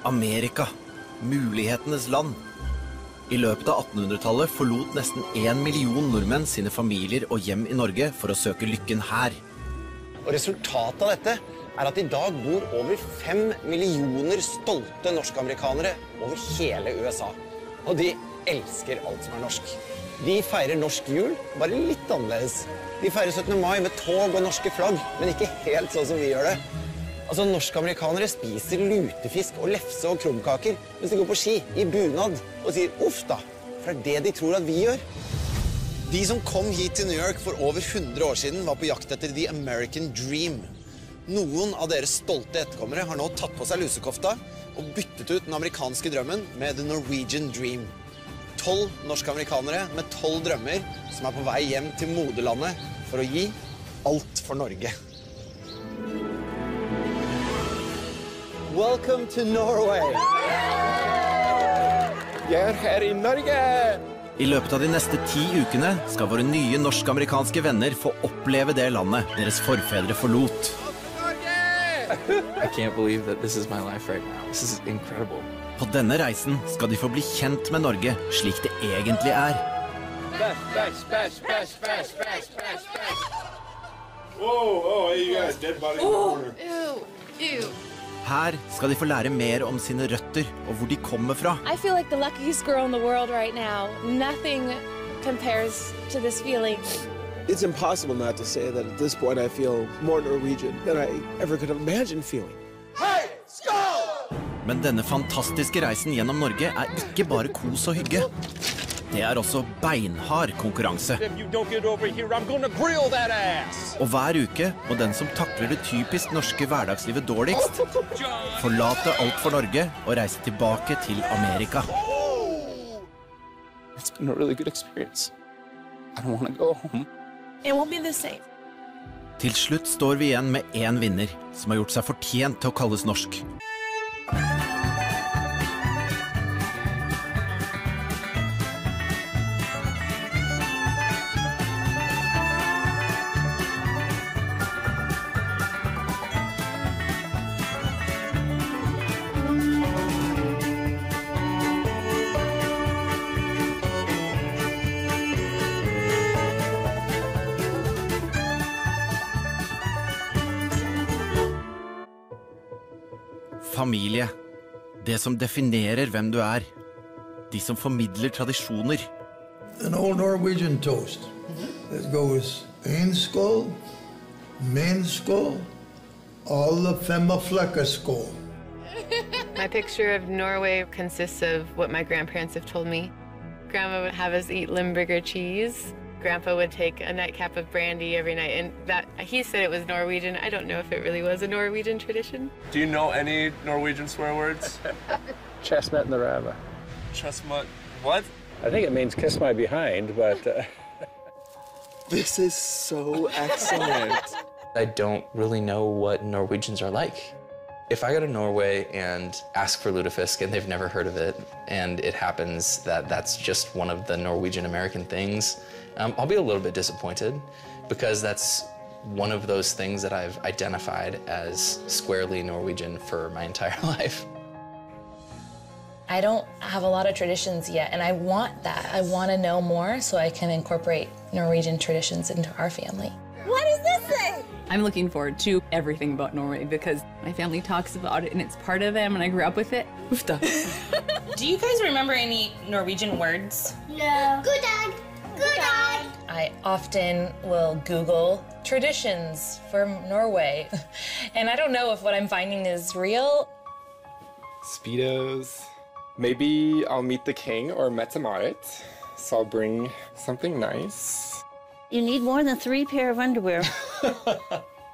Amerika, mulighetenes land. I løpet av 1800-tallet forlot nesten 1 million nordmenn sine familier og hjem i Norge for å søke lykken her. Og resultatet av dette er at i dag bor over 5 millioner stolte norsk-amerikanere over hele USA. Og de elsker alt som er norsk. De feirer norsk jul, bare litt annerledes. De feirer 17. mai med tog og norske flagg, men ikke helt sånn som vi gjør det. Altså, norsk-amerikanere spiser lutefisk og lefse og krumkaker mens de går på ski i bunad og sier uff da, for det er det de tror at vi gjør. De som kom hit til New York for over 100 år siden var på jakt etter The American Dream. Noen av deres stolte etterkommere har nå tatt på seg lusekofta og byttet ut den amerikanske drømmen med The Norwegian Dream. 12 norsk-amerikanere med 12 drømmer som er på vei hjem til moderlandet for å gi alt for Norge. Welcome to Norway! Jeg er her i Norge! I løpet av de neste 10 ukene skal våre nye norsk-amerikanske venner få oppleve det landet deres forfedre forlot. I can't believe that this is my life right now. This is incredible. På denne reisen skal de få bli kjent med Norge slik det egentlig er. Whoa, you guys, dead body in the corner. Ew. Her skal de få lære mer om sine røtter og hvor de kommer fra. I feel like the luckiest girl in the world right now. Nothing compares to this feeling. It's impossible not to say that at this point I feel more Norwegian than I ever could have imagined feeling. Hei, skål! Men denne fantastiske reisen gjennom Norge er ikke bare kos og hygge. Det er også beinhard konkurranse. Og hver uke må den som takler det typisk norske hverdagslivet dårligst, forlate alt for Norge og reise tilbake til Amerika. It's been a really good experience. I don't want to go home. It won't be the same. Til slutt står vi igjen med en vinner som har gjort seg fortjent til å kalles norsk. Familie. Det som definerer hvem du er. De som formidler tradisjoner. An old Norwegian toast that goes en skål, men skål, alle femma flekker skål. My picture of Norway consists of what my grandparents have told me. Grandma would have us eat Limburger cheese. Grandpa would take a nightcap of brandy every night, and that he said it was Norwegian. I don't know if it really was a Norwegian tradition. Do you know any Norwegian swear words? Chestnut in the rava. Chestnut, what? I think it means kiss my behind, but... This is so excellent. I don't really know what Norwegians are like. If I go to Norway and ask for lutefisk and they've never heard of it, and it happens that that's just one of the Norwegian American things, I'll be a little bit disappointed because that's one of those things that I've identified as squarely Norwegian for my entire life. I don't have a lot of traditions yet, and I want that. I want to know more so I can incorporate Norwegian traditions into our family. What is this thing? I'm looking forward to everything about Norway because my family talks about it and it's part of them and I grew up with it. Ufta. Do you guys remember any Norwegian words? No. Good dag. Good dag. I often will Google traditions from Norway. And I don't know if what I'm finding is real. Speedos. Maybe I'll meet the king or Mette-Marit, so I'll bring something nice. You need more than 3 pair of underwear.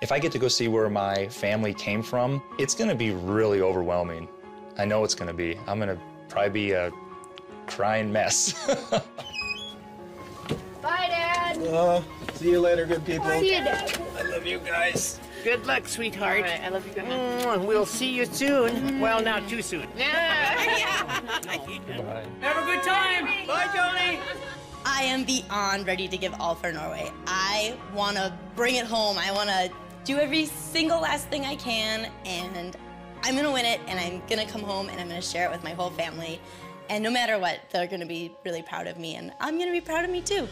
If I get to go see where my family came from, it's gonna be really overwhelming. I know it's gonna be. I'm gonna probably be a crying mess. Bye, Dad. See you later, good people. See you, Dad. I love you guys. Good luck, sweetheart. All right, I love you, Grandma. We'll see you soon. Well, not too soon. Yeah. Have a good time. Bye, Joni. I am beyond ready to give all for Norway. I want to bring it home. I want to do every single last thing I can, and I'm gonna win it, and I'm gonna come home, and I'm gonna share it with my whole family. And no matter what, they're gonna be really proud of me, and I'm gonna be proud of me too.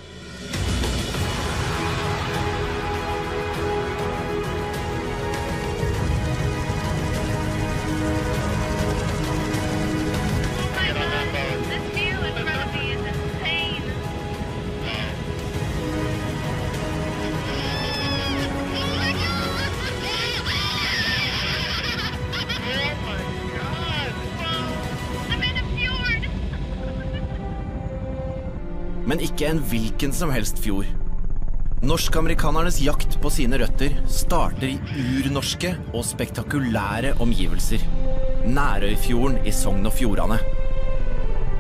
Men ikke en hvilken som helst fjord. Norsk-amerikanernes jakt på sine røtter starter i urnorske og spektakulære omgivelser. Nærøyfjorden i Sogn og Fjordane.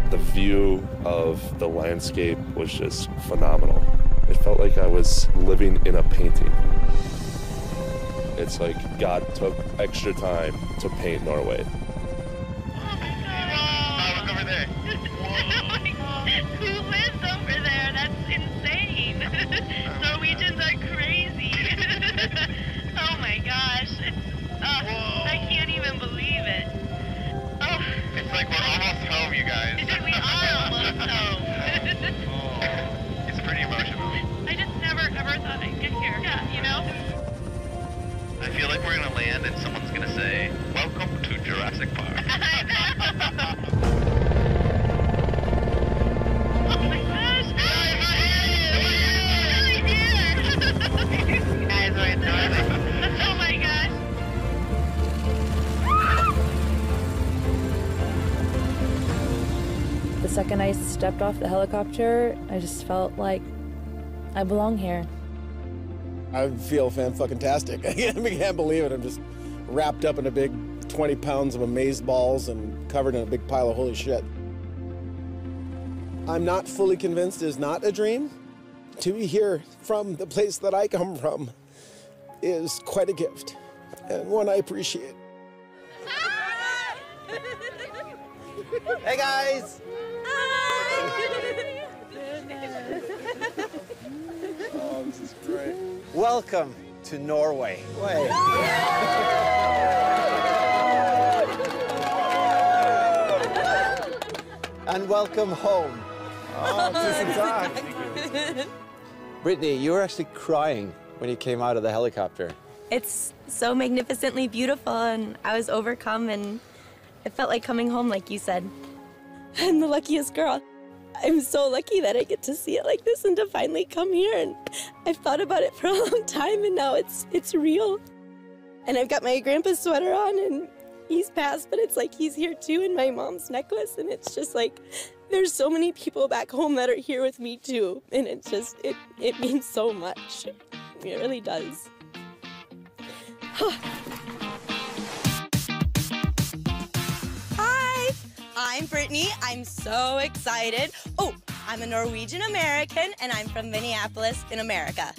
The view of the landscape was just phenomenal. It felt like I was living in a painting. It's like God took extra time to paint Norway. Norwegians are crazy. Oh my gosh. I can't even believe it. Oh. It's like we're almost home, you guys. We are almost home. It's pretty emotional. I just never ever thought I'd get here. Yeah, you know? I feel like we're gonna land and someone's gonna say, "Welcome to Jurassic Park." I know. Oh my gosh. Guys are adorable. Oh my gosh. The second I stepped off the helicopter, I just felt like I belong here. I feel fan-fucking-tastic. I can't believe it. I'm just wrapped up in a big 20 pounds of amaze balls and covered in a big pile of holy shit. I'm not fully convinced it's not a dream. To be here from the place that I come from is quite a gift, and one I appreciate. Hey guys! Oh, this is great. Welcome to Norway. And welcome home. Oh, tusen. Brittany, you were actually crying when you came out of the helicopter. It's so magnificently beautiful, and I was overcome, and it felt like coming home, like you said. I'm the luckiest girl. I'm so lucky that I get to see it like this and to finally come here, and I've thought about it for a long time, and now it's real. And I've got my grandpa's sweater on, and he's passed, but it's like he's here too, and my mom's necklace, and it's just like there's so many people back home that are here with me too, and it's just, it means so much. It really does. Hi, I'm Brittany. I'm so excited. Oh, I'm a Norwegian American, and I'm from Minneapolis in America.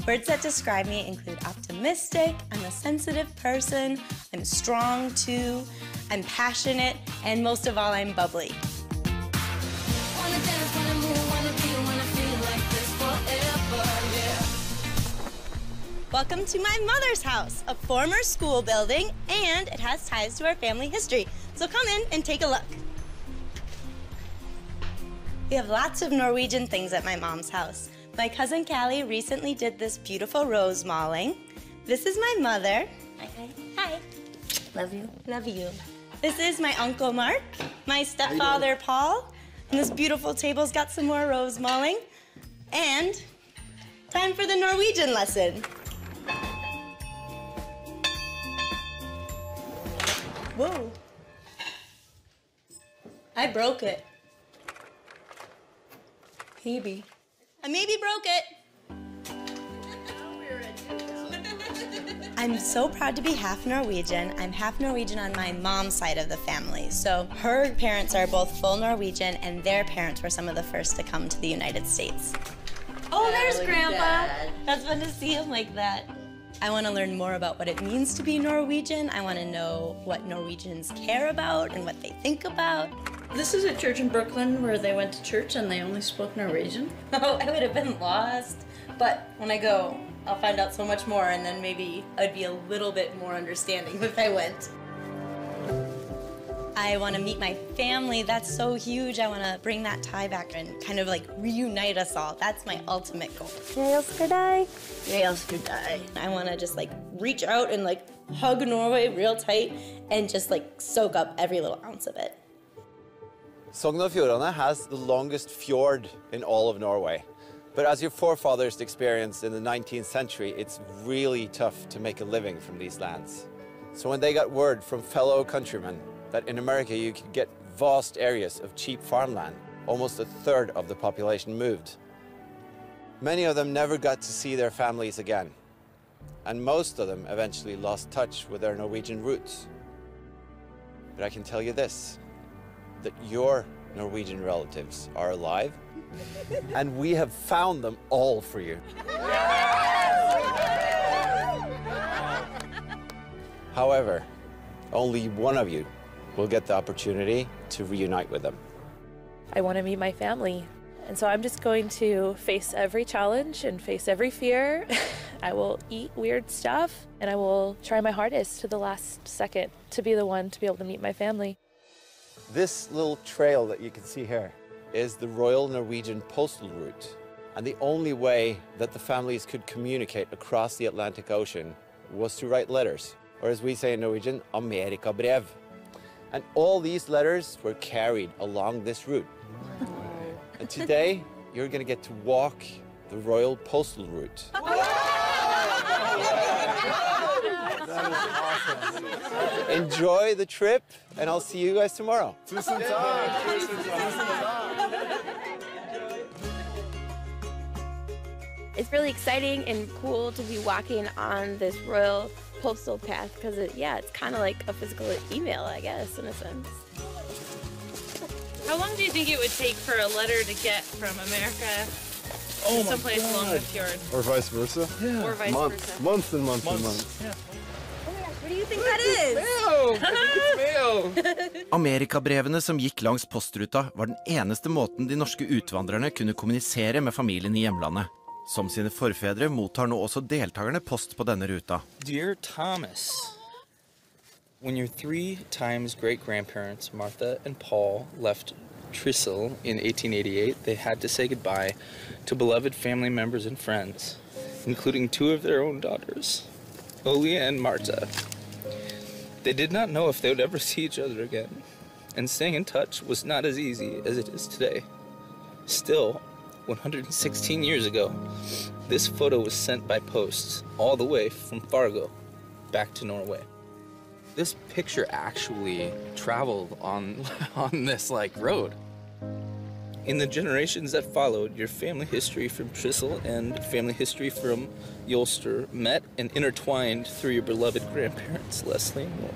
Words that describe me include optimistic, I'm a sensitive person, I'm strong too, I'm passionate, and most of all, I'm bubbly. Welcome to my mother's house, a former school building, and it has ties to our family history. So come in and take a look. We have lots of Norwegian things at my mom's house. My cousin Callie recently did this beautiful rose mauling. This is my mother. Hi. Love you. Love you. This is my Uncle Mark, my stepfather Paul, and this beautiful table's got some more rose mauling. And time for the Norwegian lesson. Whoa. I broke it. Maybe. I maybe broke it. I'm so proud to be half Norwegian. I'm half Norwegian on my mom's side of the family. So her parents are both full Norwegian, and their parents were some of the first to come to the United States. Oh, there's Grandpa. That's fun to see him like that. I want to learn more about what it means to be Norwegian. I want to know what Norwegians care about and what they think about. This is a church in Brooklyn where they went to church and they only spoke Norwegian. Oh, I would have been lost. But when I go, I'll find out so much more, and then maybe I'd be a little bit more understanding if I went. I want to meet my family. That's so huge. I want to bring that tie back and kind of like reunite us all. That's my ultimate goal. I want to just like reach out and like hug Norway real tight and just like soak up every little ounce of it. Sogn og Fjordane has the longest fjord in all of Norway. But as your forefathers experienced in the 19th century, it's really tough to make a living from these lands. So when they got word from fellow countrymen that in America you could get vast areas of cheap farmland, almost a third of the population moved. Many of them never got to see their families again, and most of them eventually lost touch with their Norwegian roots. But I can tell you this, that your Norwegian relatives are alive, and we have found them all for you. However, only one of you will get the opportunity to reunite with them. I want to meet my family. And so I'm just going to face every challenge and face every fear. I will eat weird stuff, and I will try my hardest to the last second to be the one to be able to meet my family. This little trail that you can see here is the Royal Norwegian Postal Route. And the only way that the families could communicate across the Atlantic Ocean was to write letters, or as we say in Norwegian, Amerikabrev. And all these letters were carried along this route. And today, you're going to get to walk the Royal Postal Route. That is awesome. Enjoy the trip, and I'll see you guys tomorrow. Tusen takk. It's really exciting and cool to be walking on this Royal Postal Path because, it's kind of like a physical email, I guess, in a sense. How long do you think it would take for a letter to get from America to someplace along the fjord? Or vice versa? Yeah. Or vice versa. Months and months and months. Yeah. What do you think that is? Amerikabrevene som gikk langs postruta var den eneste måten de norske utvandrerne kunne kommunisere med familien i hjemlandet. Som sine forfedre mottar nå også deltakerne post på denne ruta. Dear Thomas, when your 3 times great-grandparents, Martha and Paul, left Trysil in 1888, they had to say goodbye to beloved family members and friends, including 2 of their own daughters, Olia and Marta. They did not know if they would ever see each other again, and staying in touch was not as easy as it is today. Still, 116 years ago, this photo was sent by post all the way from Fargo back to Norway. This picture actually traveled on this road. In the generations that followed, your family history from Trysil and family history from Ulster met and intertwined through your beloved grandparents, Leslie and Laura.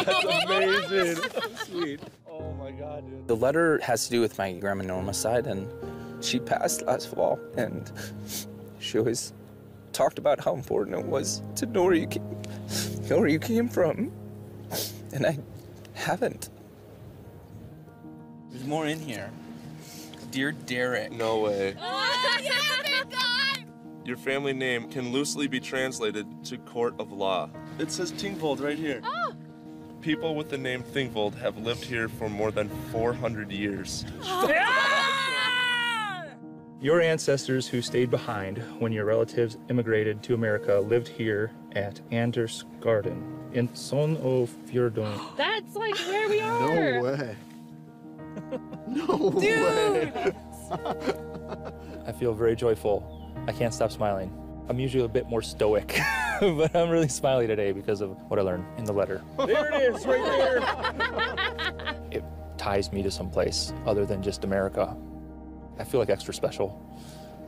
That's amazing. So sweet. Oh my God, dude. The letter has to do with my grandma Norma's side, and she passed last fall, and she always talked about how important it was to know where you came from, and I haven't. There's more in here. Dear Derek. No way. Oh, you haven't gone! Your family name can loosely be translated to court of law. It says Tingvold right here. Oh. People with the name Thingvold have lived here for more than 400 years. Your ancestors who stayed behind when your relatives immigrated to America lived here at Anders Garden in Sogn og Fjordane. That's like where we are. No way. No way. I feel very joyful. I can't stop smiling. I'm usually a bit more stoic, but I'm really smiley today because of what I learned in the letter. There it is, right there. It ties me to some place other than just America. I feel like extra special.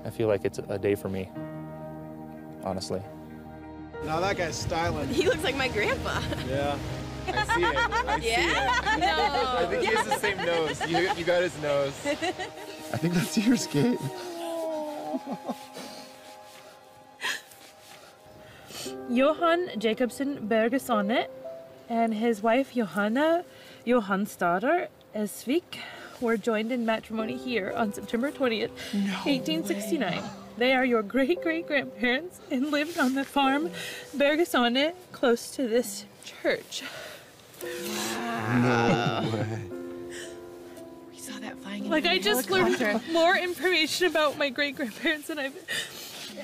I feel like it's a day for me, honestly. Now that guy's styling. He looks like my grandpa. Yeah. I see it. I see it. No. I think he has the same nose. You got his nose. I think that's your skate. Johan Jacobsen Bergesone and his wife Johanna Johansdatter Esvik were joined in matrimony here on September 20th, 1869. They are your great-great-grandparents and lived on the farm Bergesone close to this church. No way. We saw that flying in Like, the I just learned more information about my great-grandparents than I've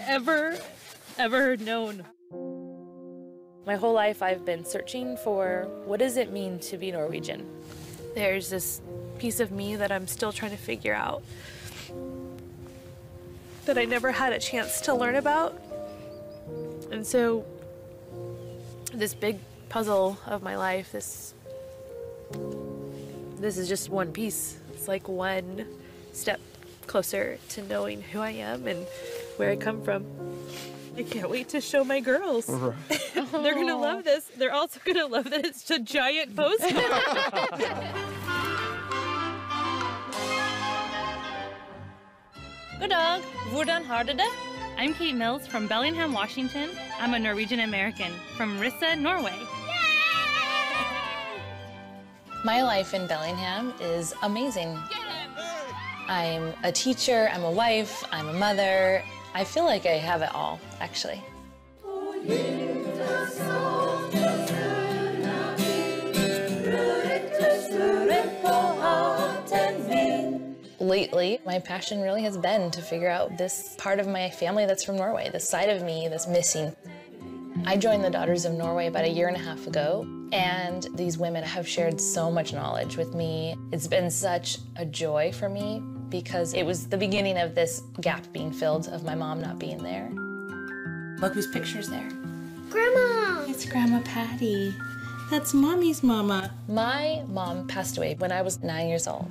ever known. My whole life I've been searching for what does it mean to be Norwegian. There's this piece of me that I'm still trying to figure out that I never had a chance to learn about. And so this big puzzle of my life, this is just one piece. It's like one step closer to knowing who I am and where I come from. I can't wait to show my girls. Right. They're gonna love this. They're also gonna love that it's a giant postcard. God dag. Hvordan har du det? I'm Kate Mills from Bellingham, Washington. I'm a Norwegian American from Rissa, Norway. My life in Bellingham is amazing. I'm a teacher, I'm a wife, I'm a mother. I feel like I have it all, actually. Lately, my passion really has been to figure out this part of my family that's from Norway, this side of me that's missing. I joined the Daughters of Norway about 1.5 years ago, and these women have shared so much knowledge with me. It's been such a joy for me because it was the beginning of this gap being filled of my mom not being there. Look whose picture's there. Grandma! It's Grandma Patty. That's Mommy's mama. My mom passed away when I was 9 years old.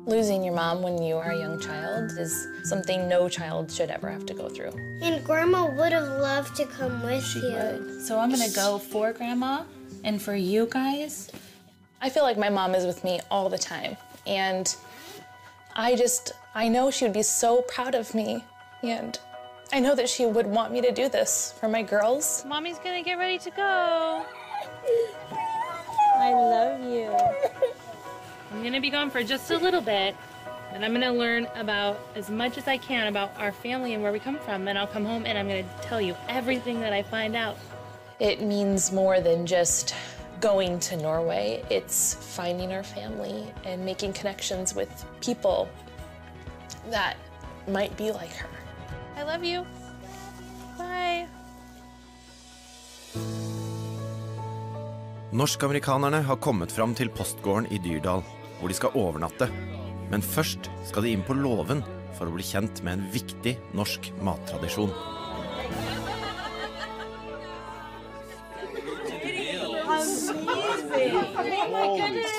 Losing your mom when you are a young child is something no child should ever have to go through. And Grandma would have loved to come with you. Would. So I'm gonna go for Grandma and for you guys. I feel like my mom is with me all the time, and I know she would be so proud of me, and I know that she would want me to do this for my girls. Mommy's gonna get ready to go. I love you. I'm gonna be gone for just a little bit, and I'm gonna learn about as much as I can about our family and where we come from, and I'll come home and I'm gonna tell you everything that I find out. It means more than just going to Norway. It's finding our family and making connections with people that might be like her. I love you. Bye. Norsk-amerikanerne har kommet fram til postgården i Dyrdal, hvor de skal overnatte. Men først skal de inn på låven for å bli kjent med en viktig norsk mattradisjon. Amazing! Oh my goodness!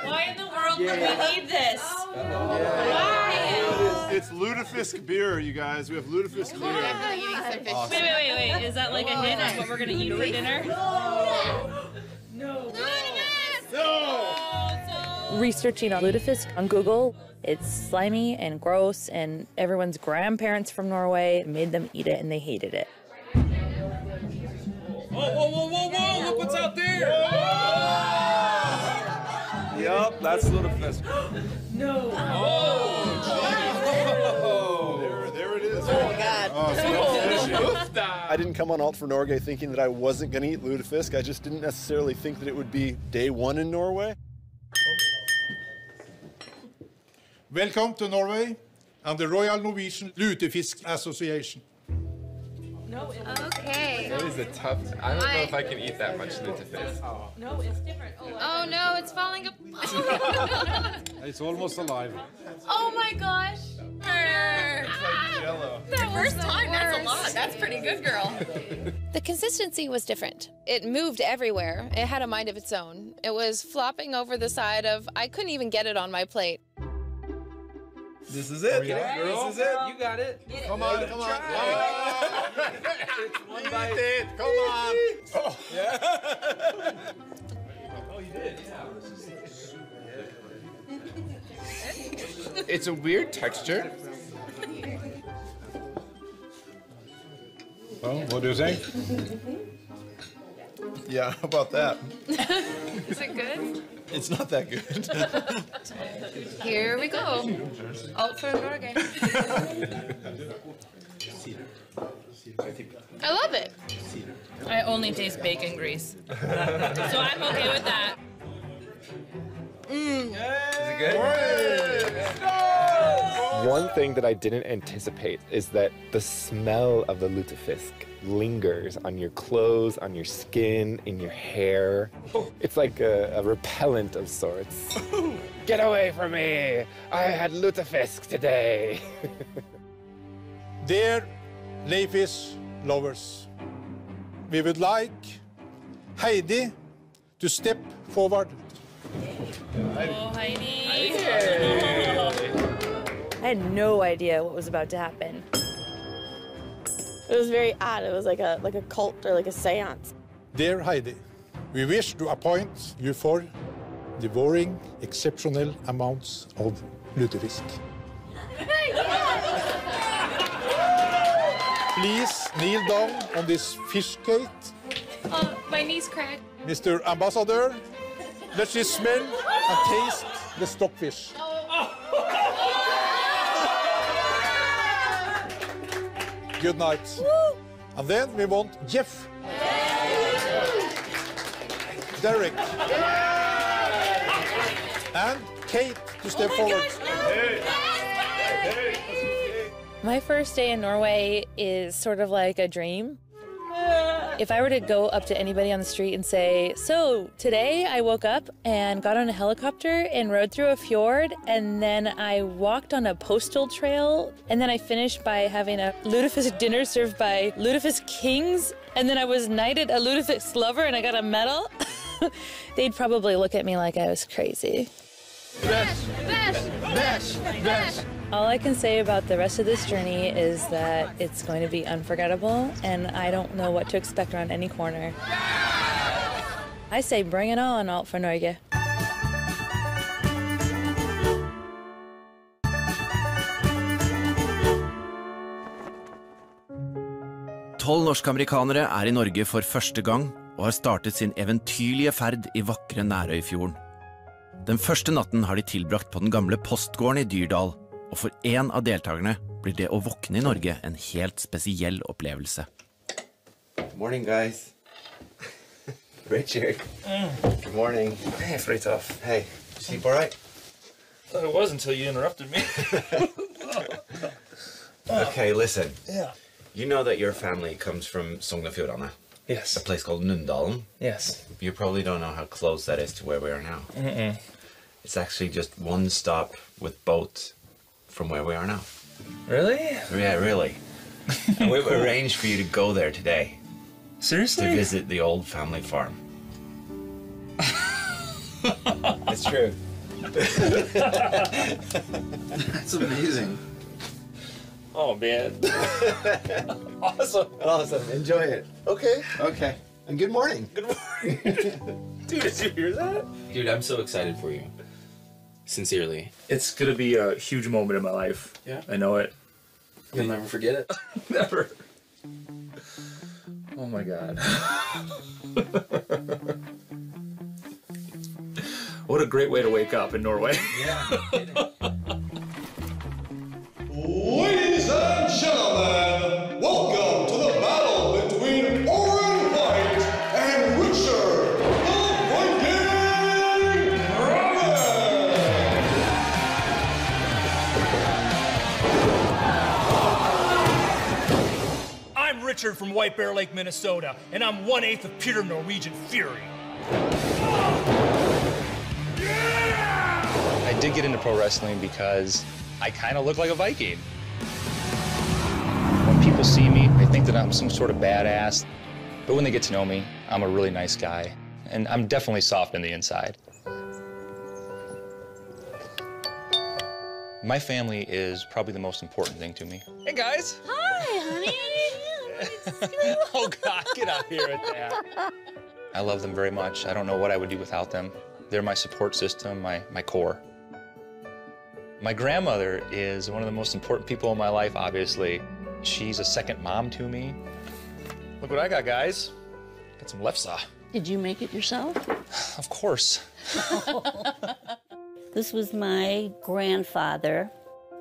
Why in the world would we need this? Why? It's lutefisk beer, you guys. We have lutefisk beer. Awesome. Wait. Is that like a hint at what we're gonna eat for dinner? No. Researching on lutefisk on Google, it's slimy and gross, and everyone's grandparents from Norway made them eat it and they hated it. Whoa! Look what's out there! Yup, that's lutefisk. No. There it is. Oh my God. I didn't come on Alt for Norge thinking that I wasn't going to eat lutefisk. I just didn't necessarily think that it would be day one in Norway. Welcome to Norway and the Royal Norwegian Lutefisk Association. No, Okay. That is a tough. I don't know if I can eat that much lutefisk. No, it's different. Oh no, it's falling apart. It's almost alive. Oh my gosh. It's like Jello. That first time, that's a lot. That's pretty good, girl. The consistency was different. It moved everywhere. It had a mind of its own. It was flopping over the side of, I couldn't even get it on my plate. This is it, girl. This is it. You got it. Come on. It's one bite. Come on. Oh, yeah. Oh, you did. It's a weird texture. Well, what do you think? Yeah, how about that? Is it good? It's not that good. Here we go. Alt for Norge. I love it. I only taste bacon grease. So I'm okay with that. Is it good? One thing that I didn't anticipate is that the smell of the lutefisk lingers on your clothes, on your skin, in your hair. It's like a repellent of sorts. Get away from me! I had lutefisk today. Dear Leifish lovers, we would like Heidi to step forward. Oh, Heidi. I had no idea what was about to happen. It was very odd. It was like a cult or like a seance. Dear Heidi, we wish to appoint you for devouring exceptional amounts of lutefisk. Please kneel down on this fish gate. My knee's cracked. Mr. Ambassador, let's just smell and taste the stockfish. Good night. And then we want Jeff, Derek, and Kate to step forward. My first day in Norway is sort of like a dream. If I were to go up to anybody on the street and say, so today I woke up and got on a helicopter and rode through a fjord, and then I walked on a postal trail, and then I finished by having a lutefisk dinner served by lutefisk kings, and then I was knighted a lutefisk lover and I got a medal, they'd probably look at me like I was crazy. All I can say about the rest of this journey is that it's going to be unforgettable, and I don't know what to expect around any corner. I say bring it on, Alt for Norge. 12 norsk-amerikanere er i Norge for første gang og har startet sin eventyrlige ferd i vakre Nærøyfjorden. Den første natten har de tilbrakt på den gamle postgården i Dyrdal, og for en av deltakerne blir det å våkne i Norge en helt spesiell opplevelse. Good morning, guys. Richard. Good morning. Hey, Fritjof. Hey, you sleep all right? Thought it was until you interrupted me. Okay, listen. Yeah. You know that your family comes from Sognefjordane? Yes. A place called Nundalen? Yes. You probably don't know how close that is to where we are now. Mm-mm. It's actually just one stop with boat from where we are now. Really? Yeah, really. And we've arranged for you to go there today. Seriously? To visit the old family farm. It's true. That's amazing. Oh, man. Awesome. Awesome. Enjoy it. Okay. Okay. And good morning. Good morning. Dude, did you hear that? Dude, I'm so excited for you. Sincerely. It's going to be a huge moment in my life. Yeah. I know it. You'll never forget it. Never. Oh my God. What a great way to wake up in Norway. Yeah. Ladies and gentlemen, welcome to the battle between Oren White and Richard, the Viking I'm Richard from White Bear Lake, Minnesota, and I'm 1/8 of pure Norwegian fury. I did get into pro wrestling because I kind of look like a Viking. When people see me, they think that I'm some sort of badass. But when they get to know me, I'm a really nice guy. And I'm definitely soft on the inside. My family is probably the most important thing to me. Hey, guys. Hi, honey. Oh, God, get out here with that. I love them very much. I don't know what I would do without them. They're my support system, my core. My grandmother is one of the most important people in my life, obviously. She's a second mom to me. Look what I got, guys. Got some lefse. Did you make it yourself? Of course. This was my grandfather,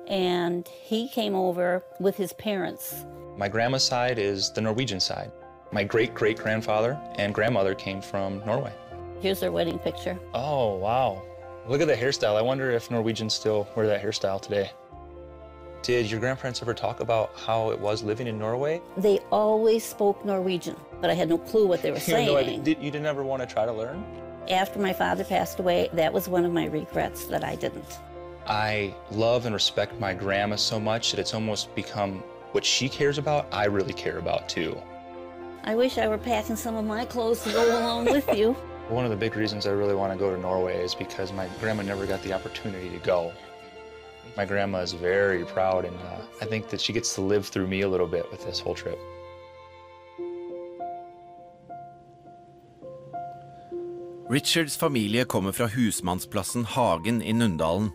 and he came over with his parents. My grandma's side is the Norwegian side. My great-great-grandfather and grandmother came from Norway. Here's their wedding picture. Oh, wow. Look at the hairstyle. I wonder if Norwegians still wear that hairstyle today. Did your grandparents ever talk about how it was living in Norway? They always spoke Norwegian, but I had no clue what they were saying. You didn't ever want to try to learn? After my father passed away, that was one of my regrets, that I didn't. I love and respect my grandma so much that it's almost become what she cares about, I really care about too. I wish I were packing some of my clothes to go along with you. One of the big reasons I really want to go to Norway is because my grandma never got the opportunity to go. My grandma is very proud, and I think that she gets to live through me a little bit with this whole trip. Richards familie kommer fra husmannsplassen Hagen i Nundalen.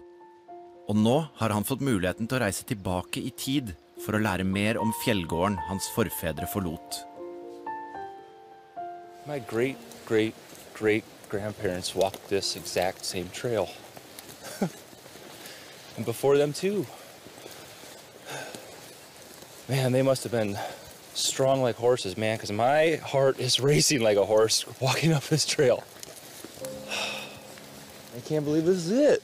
Og nå har han fått muligheten til å reise tilbake i tid for å lære mer om fjellgården hans forfedre forlot. My great-great-great-grandparents walked this exact same trail. And before them too. Man, they must have been strong like horses, man, because my heart is racing like a horse walking up this trail. I can't believe this is it.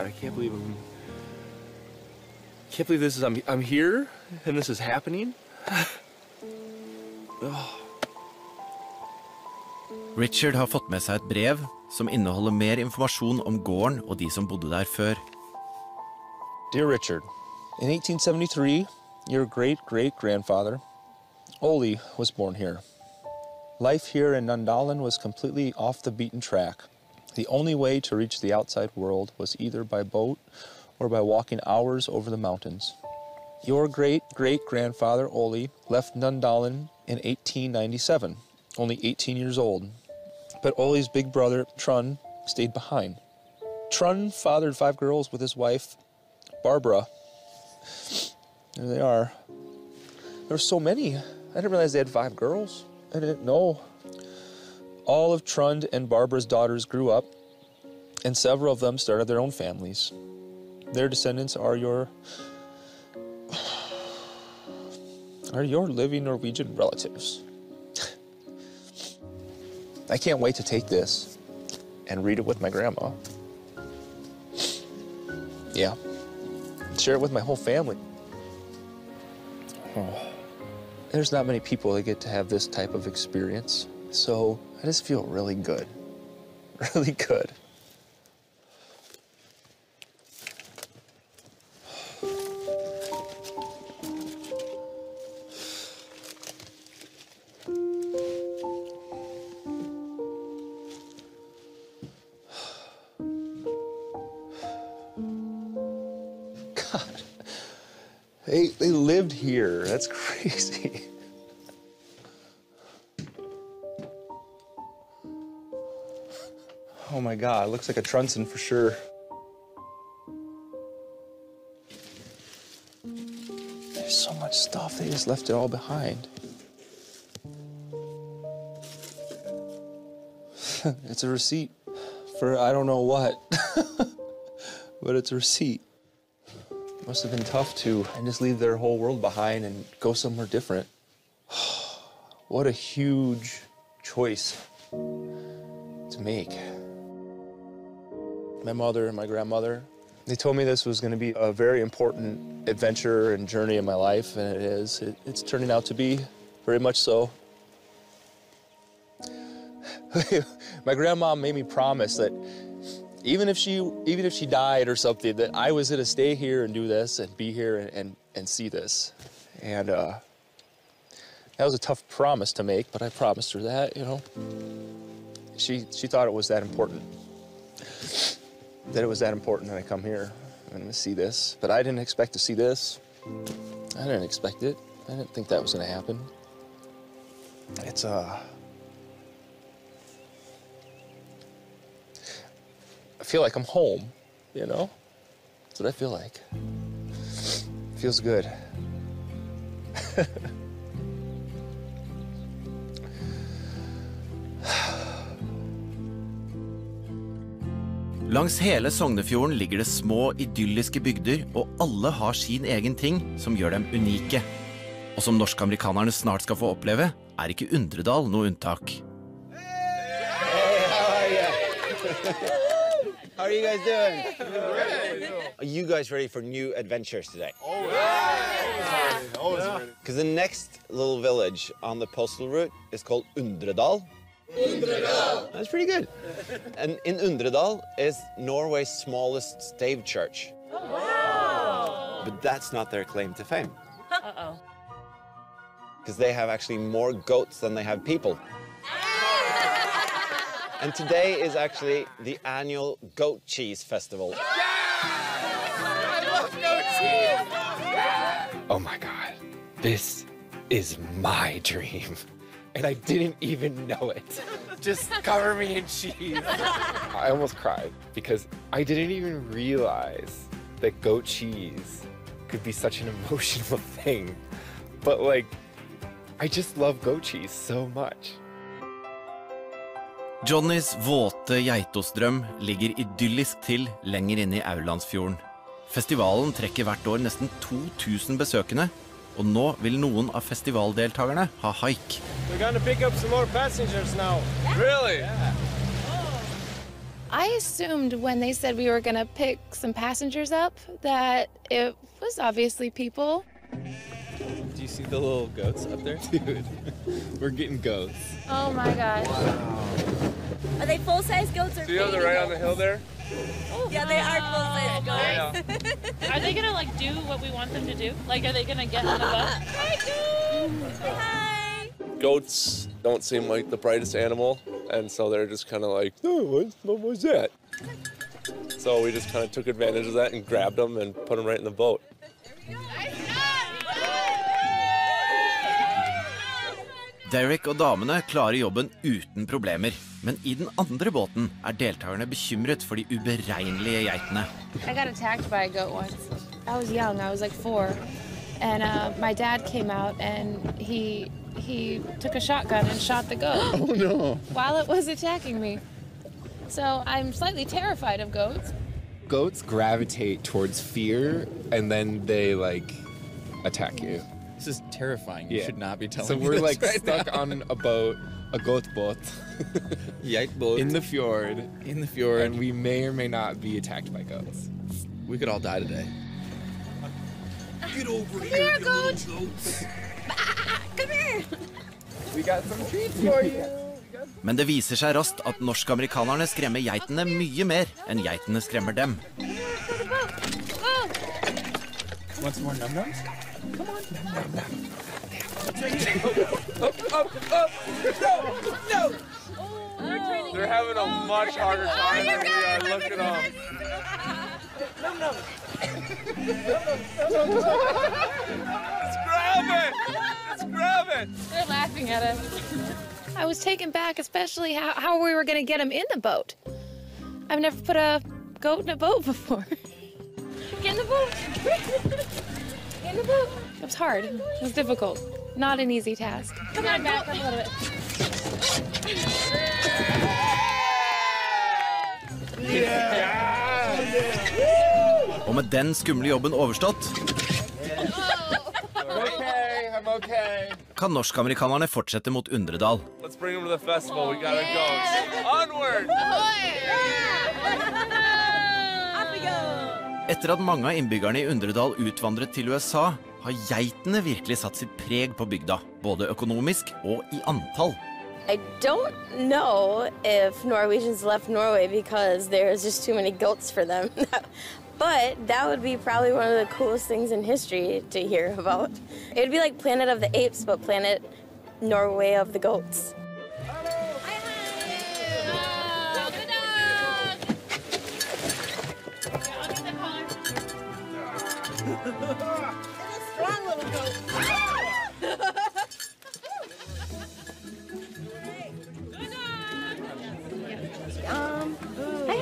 I can't believe this is, I'm here and this is happening. Richard har fått med seg et brev som inneholder mer informasjon om gården og de som bodde der før. Dear Richard, in 1873, your great-great-grandfather, Ole, was born here. Life here in Nundalen was completely off the beaten track. The only way to reach the outside world was either by boat or by walking hours over the mountains. Your great-great-grandfather, Ole, left Nundalen in 1897, only 18 years old. But Ole's big brother, Trond, stayed behind. Trond fathered 5 girls with his wife, Barbara. There they are. There were so many. I didn't realize they had 5 girls. I didn't know. All of Trond and Barbara's daughters grew up, and several of them started their own families. Their descendants are your living Norwegian relatives. I can't wait to take this and read it with my grandma. Yeah, share it with my whole family. Oh. There's not many people that get to have this type of experience, so I just feel really good, really good. God, they lived here. That's crazy. Oh my God, it looks like a truncheon for sure. There's so much stuff, they just left it all behind. It's a receipt for I don't know what, but it's a receipt. It must have been tough to just leave their whole world behind and go somewhere different. What a huge choice to make. My mother and my grandmother, they told me this was going to be a very important adventure and journey in my life, and it is. It's turning out to be very much so. My grandma made me promise that even if she died or something, that I was going to stay here and do this and be here and see this. And that was a tough promise to make, but I promised her that, you know. She thought it was that important. That it was that important that I come here and see this. But I didn't expect to see this. I didn't expect it. I didn't think that was going to happen. It's I feel like I'm home, you know? what I feel like. Feels good. Langs hele Sognefjorden ligger det små, idylliske bygder, og alle har sin egen ting som gjør dem unike. Og som norsk-amerikanerne snart skal få oppleve, er ikke Undredal noe unntak. How are you guys doing? Are you guys ready for new adventures today? Always ready. Because the next little village on the postal route is called Undredal. Undredal! That's pretty good. And in Undredal is Norway's smallest stave church. Oh, wow! But that's not their claim to fame. Uh-oh. Because they have actually more goats than they have people. And today is actually the annual Goat Cheese Festival. I love goat cheese! Oh my God, this is my dream. And I didn't even know it. Just cover me in cheese. I almost cried because I didn't even realize that goat cheese could be such an emotional thing. But like, I just love goat cheese so much. Johnnys våte geitostdrøm ligger idyllisk til lenger inn i Aurlandsfjorden. Festivalen trekker hvert år nesten 2000 besøkende, og nå vil noen av festivaldeltagerne ha haik. We're gonna pick up some more passengers now. Really? Yeah. I assumed when they said we were going to pick some passengers up that it was obviously people. Do you see the little goats up there? Dude, we're getting goats. Oh my gosh. Are they full-size goats or See how they're right on the hill there? Yeah, they are full-size Yeah. goats. Are they gonna like do what we want them to do? Like, are they gonna get in the bus? Hi. Goats don't seem like the brightest animal, and so they're just kind of like, oh, what was that? So we just kind of took advantage of that and grabbed them and put them right in the boat. Derek og damene klarer jobben uten problemer, men i den andre båten er deltagerne bekymret for de uberegnelige geitene. I got attacked by a goat once. I was young, I was like 4. And my dad came out and he took a shotgun and shot the goat. Oh no. While it was attacking me. So I'm slightly terrified of goats. Goats gravitate towards fear and then they like attack you. This is terrifying. You should not be telling so me we're this like right stuck now. on a boat, a goat boat. Geitboot. In the fjord. In the fjord. And we may or may not be attacked by goats. We could all die today. Get over Come here, goat. Come here. We got some treats for you. Men det viser seg raskt at norsk-amerikanerne skremmer geitene mye mer enn geitene skremmer dem. Want some more num-nums? Come on. No! They're having a much harder time than we are. Look at them. Let's grab it! Let's grab it! They're laughing at us. I was taken back, especially how we were going to get him in the boat. I've never put a goat in a boat before. Get in the boat. Get in the boat. It was hard. It was difficult. Not an easy task. Come on, back up a little bit. Og med den skumle jobben overstått, kan norsk-amerikanerne fortsette mot Undredal. Let's bring them to the festival. We gotta go. Onward! Etter at mange av innbyggerne i Undredal utvandret til USA, har geitene virkelig satt sitt preg på bygda, både økonomisk og i antall. I don't know if Norwegians left Norway because there's just too many goats for them. But that would be probably one of the coolest things in history to hear about. It would be like Planet of the Apes, but Planet Norway of the Goats. Strong little goat.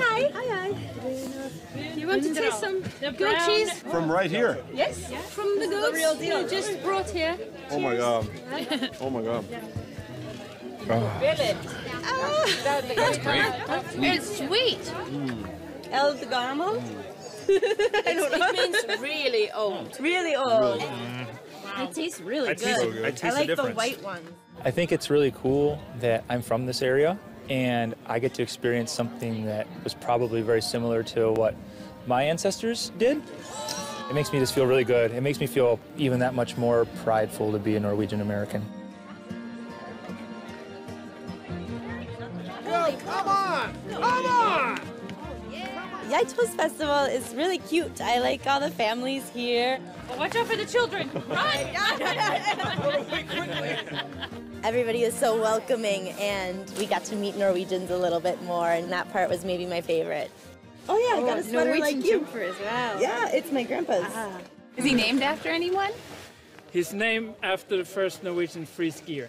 Hi. You want to taste some The Goat cheese? From right here. Yes, from the goats. real deal. We just brought here. Oh my God. Oh my God. Really? That's great. It's sweet. El Garmo? I don't know. It means really old. Really old. It tastes really good. I like the white ones. I think it's really cool that I'm from this area and I get to experience something that was probably very similar to what my ancestors did. It makes me just feel really good. It makes me feel even that much more prideful to be a Norwegian American. Yo, come on! Come on! Geitås Festival is really cute. I like all the families here. Well, watch out for the children. Run! Everybody is so welcoming, and we got to meet Norwegians a little bit more, and that part was maybe my favorite. Oh yeah, I got a sweater Norwegian like you. jumper as well. Yeah, it's my grandpa's. Is he named after anyone? He's named after the first Norwegian free skier.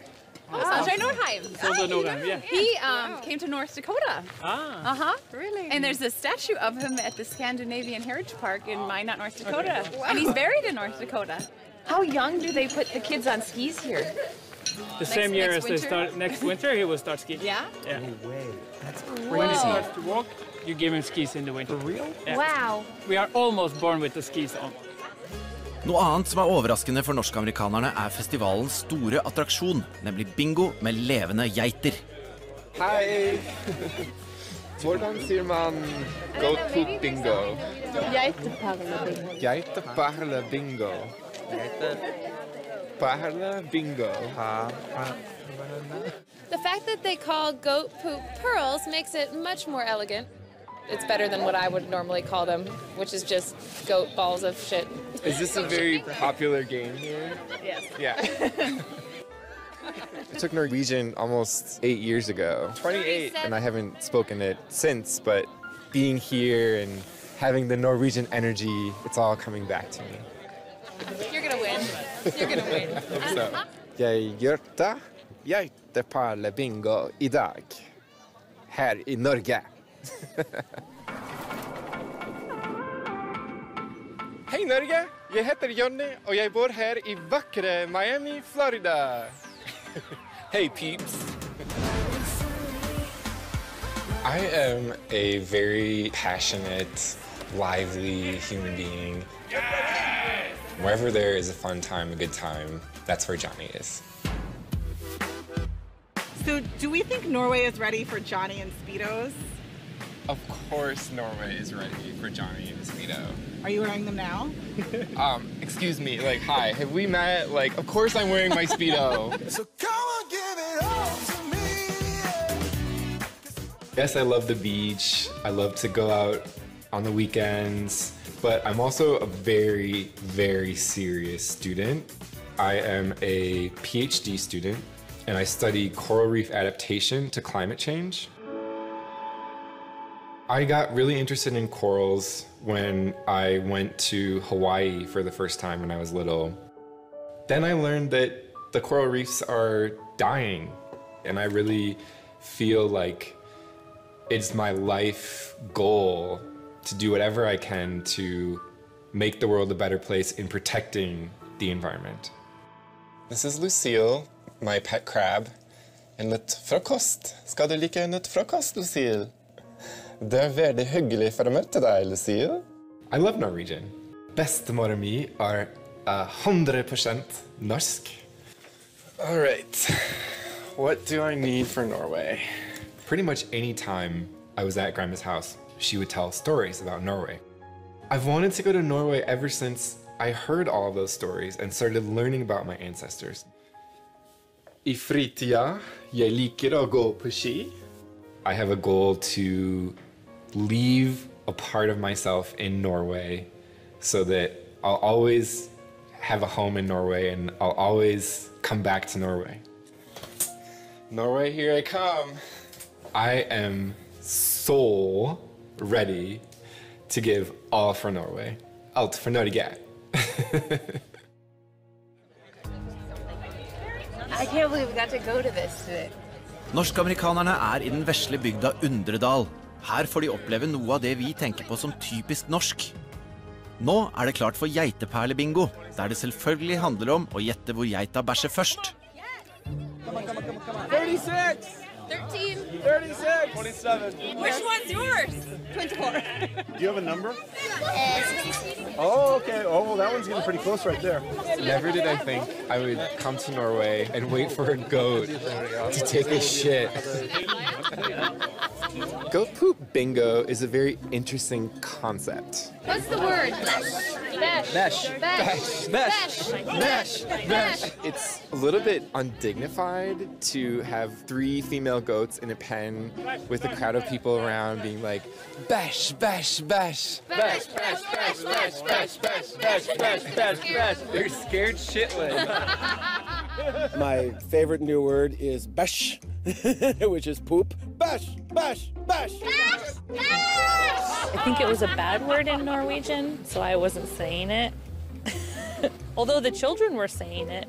Oh, Sondre Nordheim. Sondre Nordheim, yeah. He came to North Dakota. Ah. Really? And there's a statue of him at the Scandinavian Heritage Park in Minot, North Dakota. Okay. Wow. And he's buried in North Dakota. How young do they put the kids on skis here? The same year as they start, next winter, he will start skiing. Yeah? Yeah. No way. That's crazy. When he starts to walk, you give him skis in the winter. For real? Yeah. Wow. We are almost born with the skis on. Noe annet som overraskende for norsk-amerikanerne festivalens store attraksjon, nemlig bingo med levende geiter. Hei! Hvordan sier man goat poop bingo? Geiteparle-bingo. Geiteparle-bingo. Parle-bingo. The fact that they call goat poop pearls makes it much more elegant. It's better than what I would normally call them, which is just goat balls of shit. Is this a very popular game here? Yes. Yeah. I took Norwegian almost 8 years ago. 28, and I haven't spoken it since, but being here and having the Norwegian energy, it's all coming back to me. You're gonna win. You're gonna win. So, jeg gjorde geiteparle-bingo I dag, her I Norge. Hei Norge, jeg heter Johnny, og jeg bor her I vakre Miami, Florida. Hey peeps. I am a very passionate, lively human being. Wherever there is a fun time, a good time, that's where Johnny is. So do we think Norway is ready for Johnny and Speedos? Of course Norway is ready for Johnny and Speedo. Are you wearing them now? Excuse me, like, hi, have we met? Like, of course I'm wearing my Speedo. So come on, give it all to me. Yes, I love the beach. I love to go out on the weekends, but I'm also a very, very serious student. I am a PhD student, and I study coral reef adaptation to climate change. I got really interested in corals when I went to Hawaii for the first time when I was little. Then I learned that the coral reefs are dying, and I really feel like it's my life goal to do whatever I can to make the world a better place in protecting the environment. This is Lucille, my pet crab. En litt frokost. Skal du like en litt frokost, Lucille? Det veldig hyggelig for å møte deg, Lucille. I love Norwegian. Bestemora mi 100% norsk. All right, what do I need for Norway? Pretty much any time I was at Grandma's house, she would tell stories about Norway. I've wanted to go to Norway ever since I heard all of those stories and started learning about my ancestors. I fritida, jeg liker å gå på ski. I have a goal to leave a part of myself in Norway so that I'll always have a home in Norway and I'll always come back to Norway. Norway, here I come. I am so ready to give all for Norway. Alt for Norge. I can't believe we got to go to this today. Norsk-amerikanerne I den vesle bygda Undredal. Her får de oppleve noe av det vi tenker på som typisk norsk. Nå det klart for geiteperlebingo, der det selvfølgelig handler om å gjette hvor geita bæsjer først. 36! 13. 36! 27. Which one's yours? 24. Do you have a number? Oh, okay. Oh, well, that one's getting pretty close right there. Never did I think I would come to Norway and wait for a goat to take a shit. Goat poop bingo is a very interesting concept. What's the word? Besh. Besh. Besh. Besh. Besh. Besh. It's a little bit undignified to have 3 female goats in a pen with a crowd of people around being like, besh, besh, besh. Besh, besh, besh, besh, besh, besh, besh, besh, besh, besh. They're scared shitless. My favorite new word is besh, which is poop. Besh, besh, besh. I think it was a bad word in Norwegian, so I wasn't saying it. Although the children were saying it.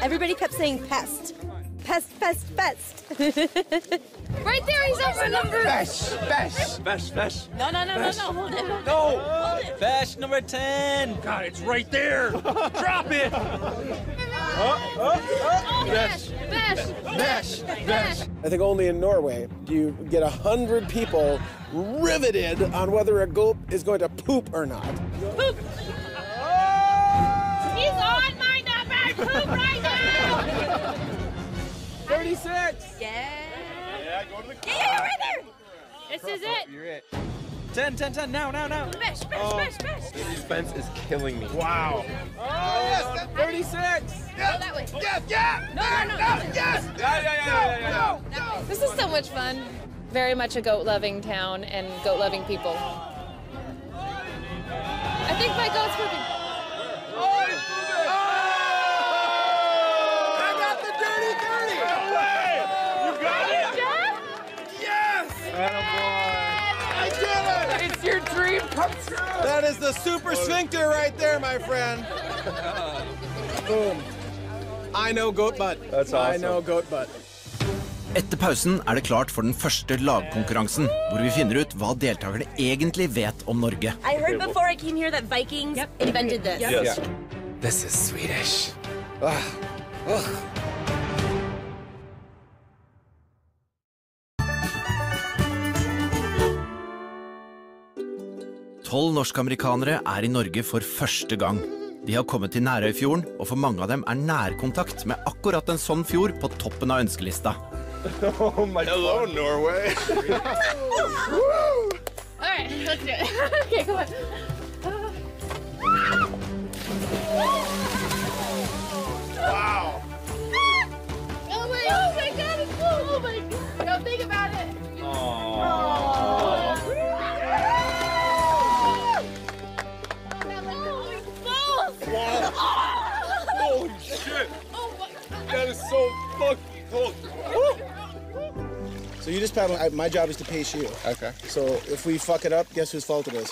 Everybody kept saying pest. Pest, pest, pest. Right there, he's up for number. Besh, besh. Besh, besh. No, hold it. No! Hold it. Besh number 10. God, it's right there. Drop it. Besh, besh, besh, besh. I think only in Norway do you get 100 people riveted on whether a goat is going to poop or not. Poop. He's on my number. Poop right now. 36! Yeah. Yeah, go to the car. Yeah, right there. This is it. You're it. 10, now. Besh, besh. The suspense is killing me. Wow. Oh, yes, 36! Go that way. Yeah! No. Yes! Yeah. No. This is so much fun. Very much a goat-loving town and goat-loving people. I think my goat's pooping. I got the dirty 30! No way! You got it? Yes! I did it! It's your dream come true! That is the super sphincter right there, my friend. Boom. I know goat butt. That's awesome. I know goat butt. Etter pausen det klart for den første lagkonkurransen, hvor vi finner ut hva deltakerne egentlig vet om Norge. I heard before I came here that Vikings invented this. Yes. This is Swedish. 12 norskamerikanere i Norge for første gang. De har kommet til Nærøyfjorden, og for mange av dem nærkontakt med akkurat en sånn fjord på toppen av ønskelista. Oh my Hello, Norway. All right, let's do it. Okay, come on. Wow. Oh my God, it's full. Oh my God. Don't think about it. Holy shit! Oh my God. That is so fucking cool. So you just paddle. My job is to pace you. Okay. So if we fuck it up, guess whose fault it is?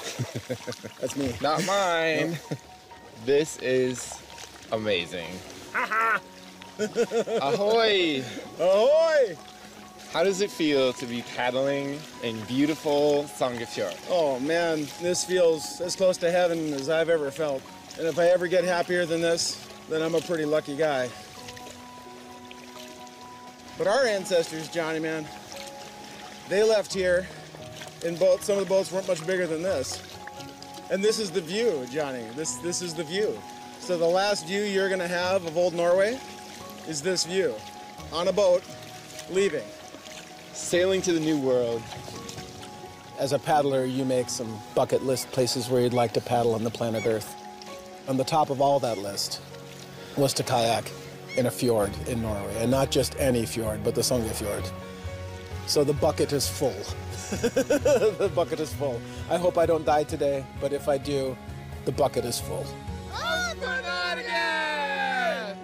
That's me. Not mine. This is amazing. Ahoy! Ahoy! How does it feel to be paddling in beautiful Songefjord? Oh man, this feels as close to heaven as I've ever felt. And if I ever get happier than this, then I'm a pretty lucky guy. But our ancestors, Johnny, man, they left here in boats. Some of the boats weren't much bigger than this. And this is the view, Johnny. This is the view. So the last view you're gonna have of old Norway is this view. On a boat, leaving. Sailing to the new world. As a paddler, you make some bucket list places where you'd like to paddle on the planet Earth. On the top of all that list was to kayak in a fjord in Norway, and not just any fjord, but the Songefjord. So the bucket is full. The bucket is full. I hope I don't die today, but if I do, the bucket is full. Oh, not again!